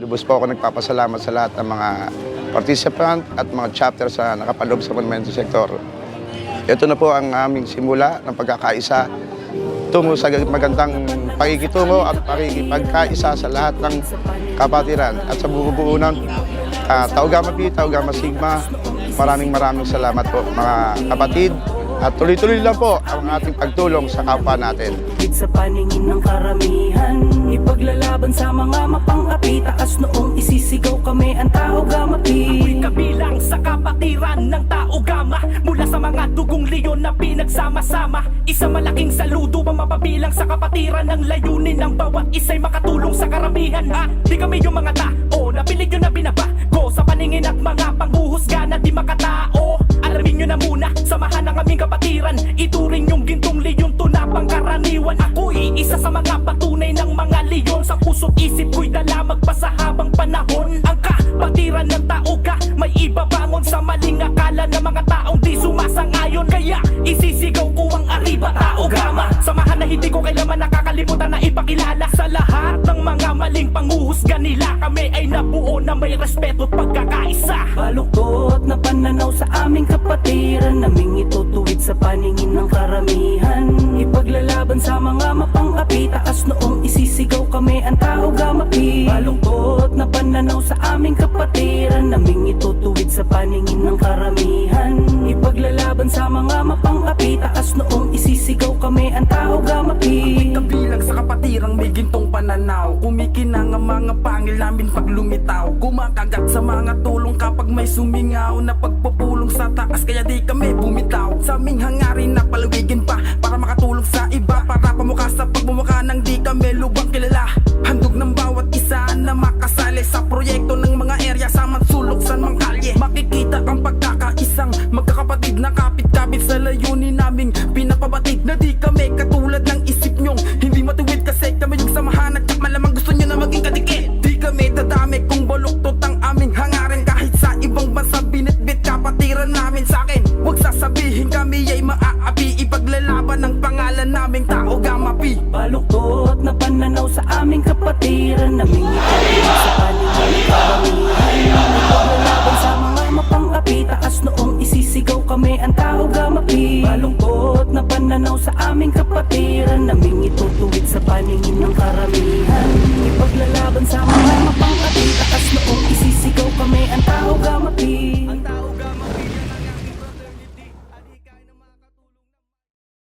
Lubos po ako nagpapasalamat sa lahat ng mga participant at mga chapter sa nakapaloob sa Monumento Sector. Ito na po ang aming simula ng pagkakaisa tungo sa magandang pakikitungo at pakikipagkaisa sa lahat ng kapatiran at sa buo-buo ng Tau Gamma Pi, Tau Gamma Sigma. Maraming salamat po mga kapatid. At tuloy-tuloy lang po ang ating pagtulong sa kapwa natin. Sa paningin ng karamihan, ipaglalaban sa mga mapang-api. Taas noong isisigaw kami ang Tau Gamma Pi. Ako'y kabilang sa kapatiran ng Tau Gamma. Mula sa mga dugong leyon na pinagsama-sama. Isang malaking saludo ang mapabilang sa kapatiran. Ng layunin ng bawat isa'y makatulong sa karamihan. Di kami yung mga tao na pilit nyo na binabago sa paningin at mga panghuhusga na di makatao. Alamin nyo na muna, samahan ng aming kapatiran. Ituring yung gintong leyon, tunapang karaniwan. Ako'y isa sa mga patunay ng mga leyon. Sa puso't isip ko'y dala magpasa habang panahon. Ang kapatiran ng Tau Ga may ibabangon sa maling akala ng mga taong di sumasangayon. Kaya isisigaw ko ang arriba Tau Gamma. Samahan na hindi ko kailanman nakakalimutan na ipakilala sa lahat ng mga maling panghuhusga nila. Kami ay nabuo na may respeto at pagkakaisa. Baluktot na pananaw sa aming kapatiran, naming itutuwid sa paningin ng karamihan. Ipaglalaban sa mga mapang-api. Taas noong isisigaw kami ang Tau Gamma Pi. Baluktot na pananaw sa aming kapatiran, naming itutuwid sa paningin ng karamihan. Ipaglalaban sa mga mapang-api. Taas noong isisigaw kami ang Tau Gamma Pi. Ako'y kabilang sa kapatirang may gintong pananaw. Kumikinang ang mga pangil namin pag lumitaw. Kumakagat sa mga tulong kapag may sumingaw na pagpupulong sa taas, kaya di kami bumitaw. Sa aming hangarin na palawigin pa para makatulong sa iba, para pamukha sa pagmumukha ng di kami lubang kilala. Handog ng bawat isa na makasali sa proyekto ng mga area sa mansulok sa mga kalye. Makikita ang pagkakaisang magkakapatid na kapit-kapit sa layunin naming pinapabatid. Na di kami katulad ng isip nyong hindi matuwid, kasi kami yung samahan at malamang gusto nyo na maging kadikit. Di kami dadami kung baluktot ang aming hangarin. Kahit sa ibang bansa binitbit kapatiran namin sa akin. Huwag sasabihin kami ay maaapi. Ipaglalaban ng pangalan naming Tau Gamma Pi. Baluktot na pananaw sa aming kapatiran, naming itutuwid sa paningin ng karamihan. Ipaglalaban sa mga mapang-api. Taas noong isisigaw kami ang Tau Gamma Pi. Baluktot na pananaw sa aming kapatiran, naming itutuwid sa paningin ng karamihan. Ipaglalaban sa mga mapang-api. Taas noong isisigaw kami ang Tau Gamma Pi.